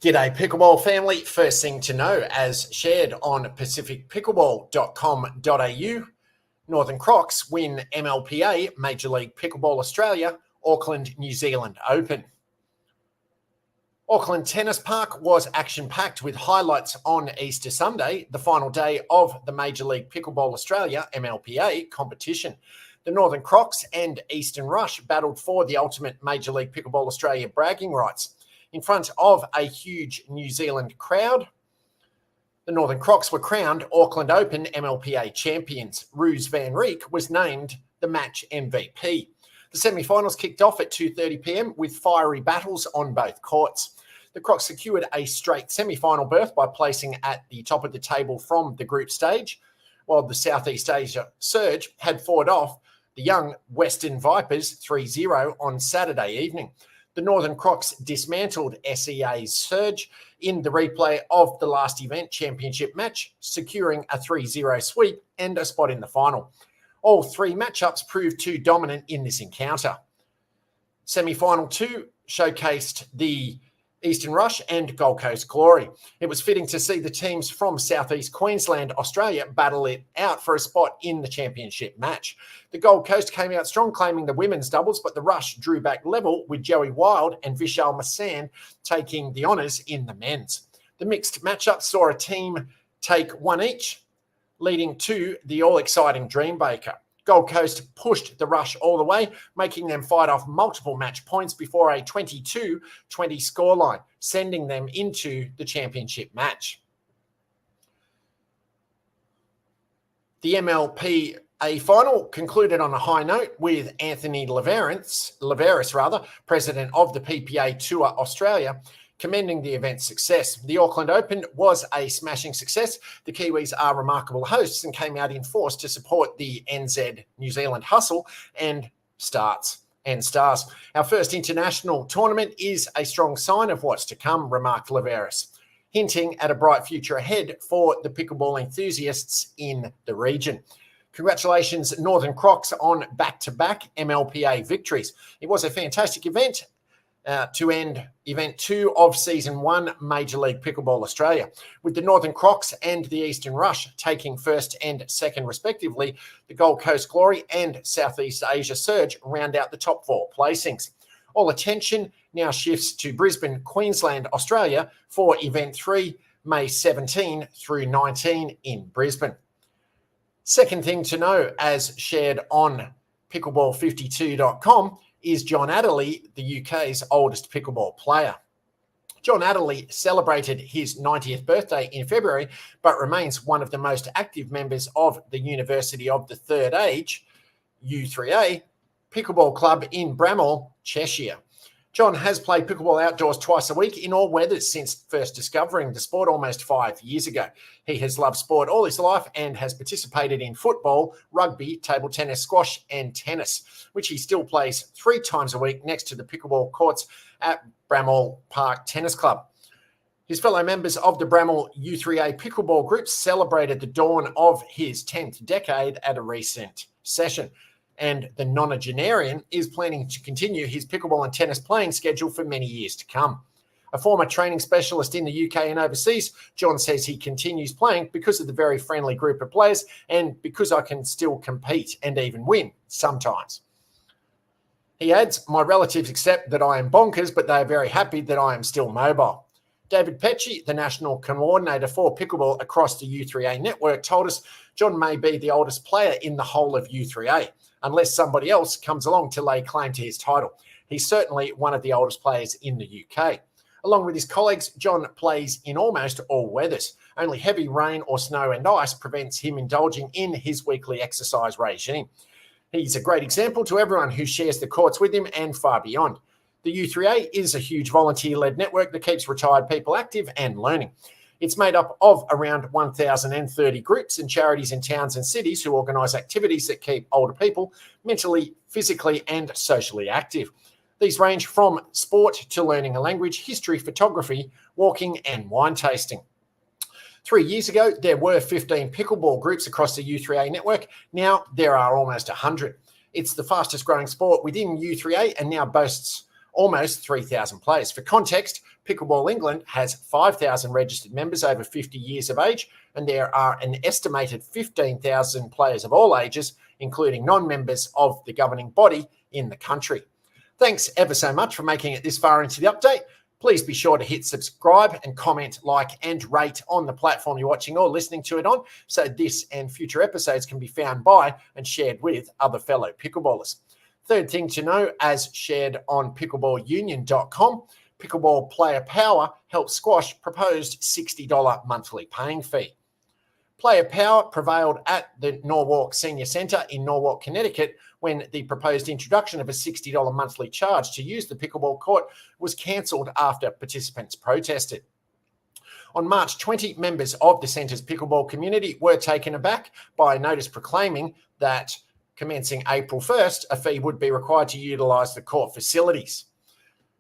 G'day Pickleball family. First thing to know, as shared on pacificpickleball.com.au, Northern Crocs win MLPA, Major League Pickleball Australia, Auckland, New Zealand Open. Auckland Tennis Park was action-packed with highlights on Easter Sunday, the final day of the Major League Pickleball Australia, MLPA, competition. The Northern Crocs and Eastern Rush battled for the ultimate Major League Pickleball Australia bragging rights. In front of a huge New Zealand crowd, the Northern Crocs were crowned Auckland Open MLPA champions. Roos van Rijk was named the match MVP. The semi-finals kicked off at 2:30 p.m. with fiery battles on both courts. The Crocs secured a straight semi-final berth by placing at the top of the table from the group stage, while the Southeast Asia Surge had fought off the young Western Vipers 3-0 on Saturday evening. The Northern Crocs dismantled SEA's Surge in the replay of the last event championship match, securing a 3-0 sweep and a spot in the final. All three matchups proved too dominant in this encounter. Semi-final 2 showcased the Eastern Rush and Gold Coast Glory. It was fitting to see the teams from Southeast Queensland, Australia, battle it out for a spot in the championship match. The Gold Coast came out strong, claiming the women's doubles, but the Rush drew back level with Joey Wild and Vishal Masan taking the honours in the men's. The mixed matchup saw a team take one each, leading to the all-exciting Dreambaker. Gold Coast pushed the Rush all the way, making them fight off multiple match points before a 22-20 scoreline, sending them into the championship match. The MLPA final concluded on a high note with Anthony Leveris, president of the PPA Tour Australia, commending the event's success. The Auckland Open was a smashing success. The Kiwis are remarkable hosts and came out in force to support the NZ New Zealand hustle and stars. Our first international tournament is a strong sign of what's to come, remarked Leveris, hinting at a bright future ahead for the pickleball enthusiasts in the region. Congratulations, Northern Crocs, on back-to-back MLPA victories. It was a fantastic event to end Event 2 of Season 1 Major League Pickleball Australia, with the Northern Crocs and the Eastern Rush taking first and second respectively. The Gold Coast Glory and Southeast Asia Surge round out the top 4 placings. All attention now shifts to Brisbane, Queensland, Australia for Event 3, May 17 through 19 in Brisbane. Second thing to know, as shared on pickleball52.com, is John Adderley, the UK's oldest pickleball player. John Adderley celebrated his 90th birthday in February, but remains one of the most active members of the University of the Third Age, U3A, pickleball club in Bramall, Cheshire. John has played pickleball outdoors twice a week in all weathers since first discovering the sport almost 5 years ago. He has loved sport all his life and has participated in football, rugby, table tennis, squash and tennis, which he still plays 3 times a week next to the pickleball courts at Bramall Park Tennis Club. His fellow members of the Bramall U3A pickleball group celebrated the dawn of his 10th decade at a recent session, and the nonagenarian is planning to continue his pickleball and tennis playing schedule for many years to come. A former training specialist in the UK and overseas, John says he continues playing because of the very friendly group of players and because I can still compete and even win sometimes. He adds, my relatives accept that I am bonkers, but they are very happy that I am still mobile. David Pecci, the national coordinator for pickleball across the U3A network, told us John may be the oldest player in the whole of U3A, unless somebody else comes along to lay claim to his title. He's certainly one of the oldest players in the UK. Along with his colleagues, John plays in almost all weathers. Only heavy rain or snow and ice prevents him indulging in his weekly exercise regime. He's a great example to everyone who shares the courts with him and far beyond. The U3A is a huge volunteer-led network that keeps retired people active and learning. It's made up of around 1,030 groups and charities in towns and cities who organise activities that keep older people mentally, physically and socially active. These range from sport to learning a language, history, photography, walking and wine tasting. 3 years ago, there were 15 pickleball groups across the U3A network. Now there are almost 100. It's the fastest growing sport within U3A and now boasts almost 3,000 players. For context, Pickleball England has 5,000 registered members over 50 years of age, and there are an estimated 15,000 players of all ages, including non-members of the governing body in the country. Thanks ever so much for making it this far into the update. Please be sure to hit subscribe and comment, like, and rate on the platform you're watching or listening to it on, so this and future episodes can be found by and shared with other fellow pickleballers. Third thing to know, as shared on pickleballunion.com, Pickleball Player Power helps squash proposed $60 monthly paying fee. Player power prevailed at the Norwalk Senior Centre in Norwalk, Connecticut, when the proposed introduction of a $60 monthly charge to use the pickleball court was cancelled after participants protested. On March 20, members of the centre's pickleball community were taken aback by a notice proclaiming that commencing April 1st, a fee would be required to utilise the court facilities.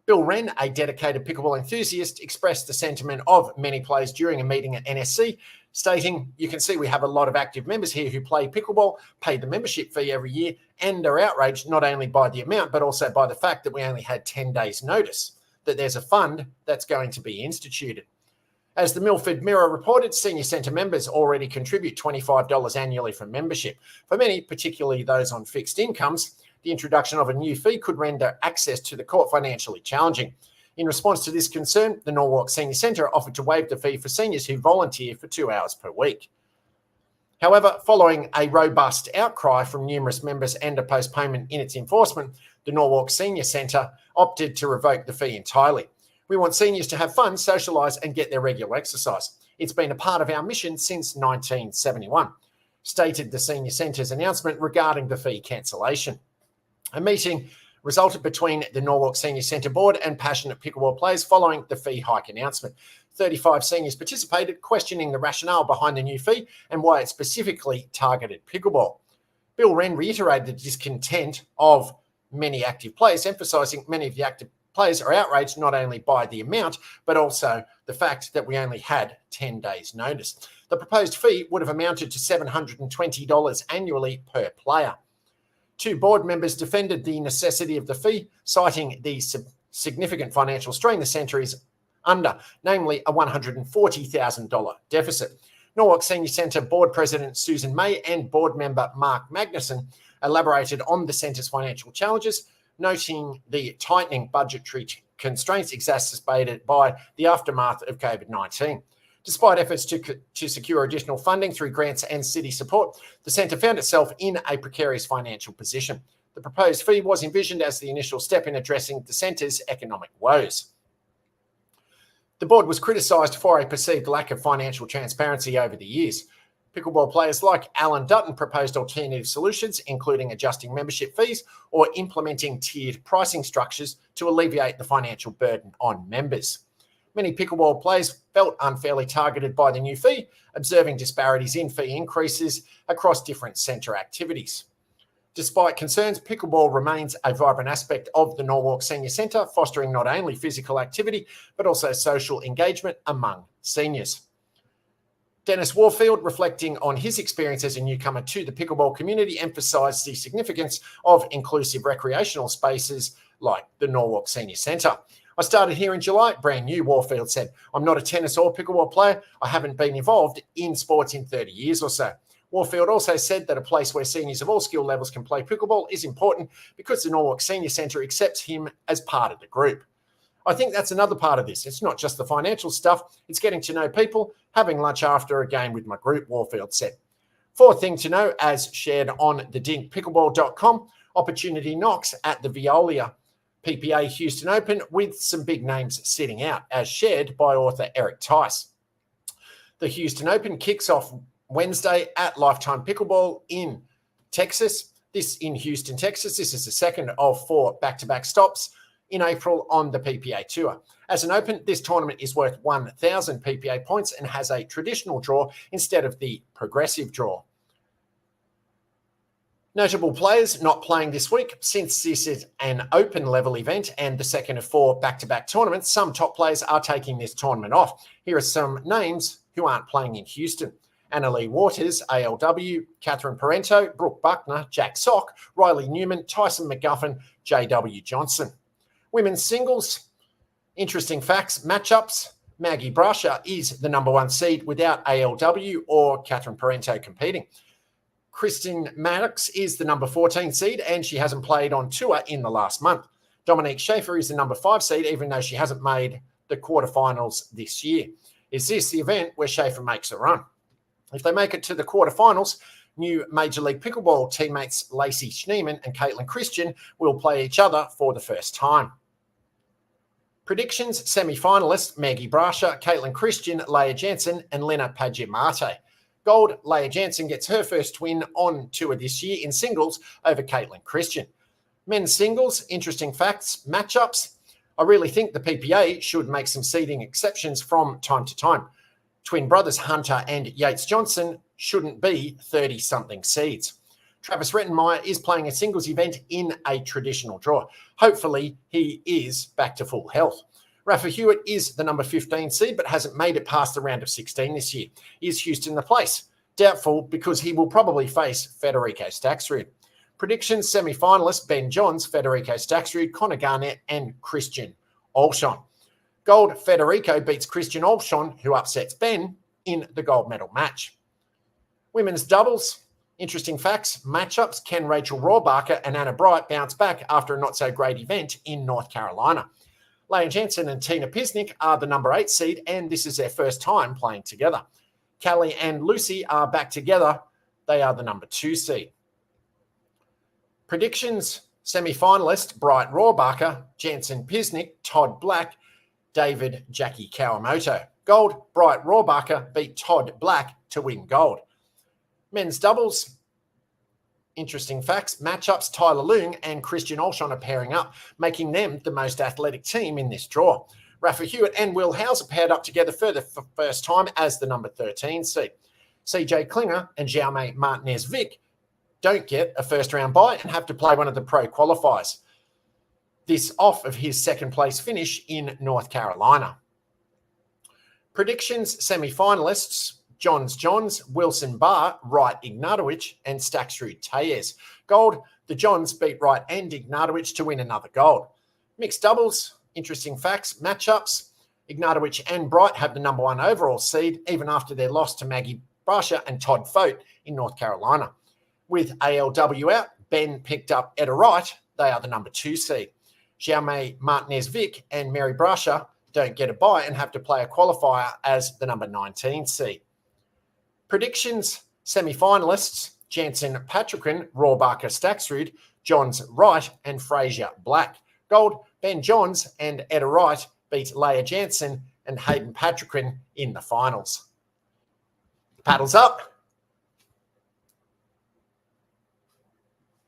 Bill Wren, a dedicated pickleball enthusiast, expressed the sentiment of many players during a meeting at NSC, stating, "You can see we have a lot of active members here who play pickleball, pay the membership fee every year, and are outraged not only by the amount, but also by the fact that we only had 10 days notice, that there's a fund that's going to be instituted." As the Milford Mirror reported, senior centre members already contribute $25 annually for membership. For many, particularly those on fixed incomes, the introduction of a new fee could render access to the court financially challenging. In response to this concern, the Norwalk Senior Centre offered to waive the fee for seniors who volunteer for 2 hours per week. However, following a robust outcry from numerous members and a postponement in its enforcement, the Norwalk Senior Centre opted to revoke the fee entirely. "We want seniors to have fun, socialise and get their regular exercise. It's been a part of our mission since 1971, stated the Senior Centre's announcement regarding the fee cancellation. A meeting resulted between the Norwalk Senior Centre Board and passionate pickleball players following the fee hike announcement. 35 seniors participated, questioning the rationale behind the new fee and why it specifically targeted pickleball. Bill Wren reiterated the discontent of many active players, emphasising many of the active players are outraged not only by the amount, but also the fact that we only had 10 days notice. The proposed fee would have amounted to $720 annually per player. Two board members defended the necessity of the fee, citing the significant financial strain the centre is under, namely a $140,000 deficit. Norwalk Senior Centre Board President Susan May and board member Mark Magnuson elaborated on the centre's financial challenges, noting the tightening budgetary constraints exacerbated by the aftermath of COVID-19. Despite efforts to secure additional funding through grants and city support, the centre found itself in a precarious financial position. The proposed fee was envisioned as the initial step in addressing the centre's economic woes. The board was criticised for a perceived lack of financial transparency over the years. Pickleball players like Alan Dutton proposed alternative solutions, including adjusting membership fees or implementing tiered pricing structures to alleviate the financial burden on members. Many pickleball players felt unfairly targeted by the new fee, observing disparities in fee increases across different centre activities. Despite concerns, pickleball remains a vibrant aspect of the Norwalk Senior Centre, fostering not only physical activity, but also social engagement among seniors. Dennis Warfield, reflecting on his experience as a newcomer to the pickleball community, emphasised the significance of inclusive recreational spaces like the Norwalk Senior Centre. "I started here in July, brand new," Warfield said. "I'm not a tennis or pickleball player. I haven't been involved in sports in 30 years or so." Warfield also said that a place where seniors of all skill levels can play pickleball is important because the Norwalk Senior Centre accepts him as part of the group. "I think that's another part of this. It's not just the financial stuff. It's getting to know people, having lunch after a game with my group," Warfield said. Fourth thing to know, as shared on thedinkpickleball.com, opportunity knocks at the Veolia PPA Houston Open with some big names sitting out, as shared by author Eric Tice. The Houston Open kicks off Wednesday at Lifetime Pickleball in Texas. In Houston, Texas. This is the second of 4 back-to-back stops in April on the PPA Tour. As an Open, this tournament is worth 1,000 PPA points and has a traditional draw instead of the progressive draw. Notable players not playing this week. Since this is an open level event and the second of 4 back-to-back tournaments, some top players are taking this tournament off. Here are some names who aren't playing in Houston: Annalie Waters, ALW, Catherine Parento, Brooke Buckner, Jack Sock, Riley Newman, Tyson McGuffin, JW Johnson. Women's singles, interesting facts, matchups. Maggie Brasher is the number 1 seed without ALW or Catherine Parento competing. Kristen Maddox is the number 14 seed and she hasn't played on tour in the last month. Dominique Schaefer is the number 5 seed even though she hasn't made the quarterfinals this year. Is this the event where Schaefer makes a run? If they make it to the quarterfinals, new Major League Pickleball teammates Lacey Schneeman and Caitlin Christian will play each other for the first time. Predictions, semi-finalists Maggie Brasher, Caitlin Christian, Leah Jansen and Lena Pagimate. Gold, Leah Jansen gets her first win on tour this year in singles over Caitlin Christian. Men's singles, interesting facts, matchups. I really think the PPA should make some seeding exceptions from time to time. Twin brothers Hunter and Yates Johnson shouldn't be 30-something seeds. Travis Rettenmeyer is playing a singles event in a traditional draw. Hopefully, he is back to full health. Rafa Hewitt is the number 15 seed, but hasn't made it past the round of 16 this year. Is Houston the place? Doubtful, because he will probably face Federico Staksrud. Predictions, semi-finalists Ben Johns, Federico Staksrud, Connor Garnett and Christian Olshon. Gold, Federico beats Christian Olshon, who upsets Ben in the gold medal match. Women's doubles, interesting facts, matchups. Can Rachel Rohrbacher and Anna Bright bounce back after a not-so-great event in North Carolina? Leah Jansen and Tina Pisnik are the number 8 seed, and this is their first time playing together. Callie and Lucy are back together. They are the number 2 seed. Predictions, semi-finalist Bright Rohrbacher, Jansen Pisnik, Todd Black, David Jackie Kawamoto. Gold, Bright Rohrbacher beat Todd Black to win gold. Men's doubles, interesting facts, matchups. Tyler Leung and Christian Olshon are pairing up, making them the most athletic team in this draw. Rafa Hewitt and Will Hauser paired up together for the first time as the number 13 seed. CJ Klinger and Jaume Martinez-Vic don't get a first-round bye and have to play one of the pro qualifiers. This off of his second-place finish in North Carolina. Predictions, semi-finalists, Johns, Wilson Barr, Wright Ignatowicz, and Staksrud Tayez. Gold, the Johns beat Wright and Ignatowicz to win another gold. Mixed doubles, interesting facts, matchups. Ignatowicz and Bright have the number 1 overall seed, even after their loss to Maggie Brasher and Todd Fote in North Carolina. With ALW out, Ben picked up Etta Wright. They are the number 2 seed. Jaume Martinez-Vic and Mary Brasher don't get a bye and have to play a qualifier as the number 19 seed. Predictions, semi-finalists, Jansen Patrickin, Rohrbacher Staksrud, Johns Wright and Fraser Black. Gold, Ben Johns and Etta Wright beat Leah Jansen and Hayden Patrickin in the finals. Paddles up.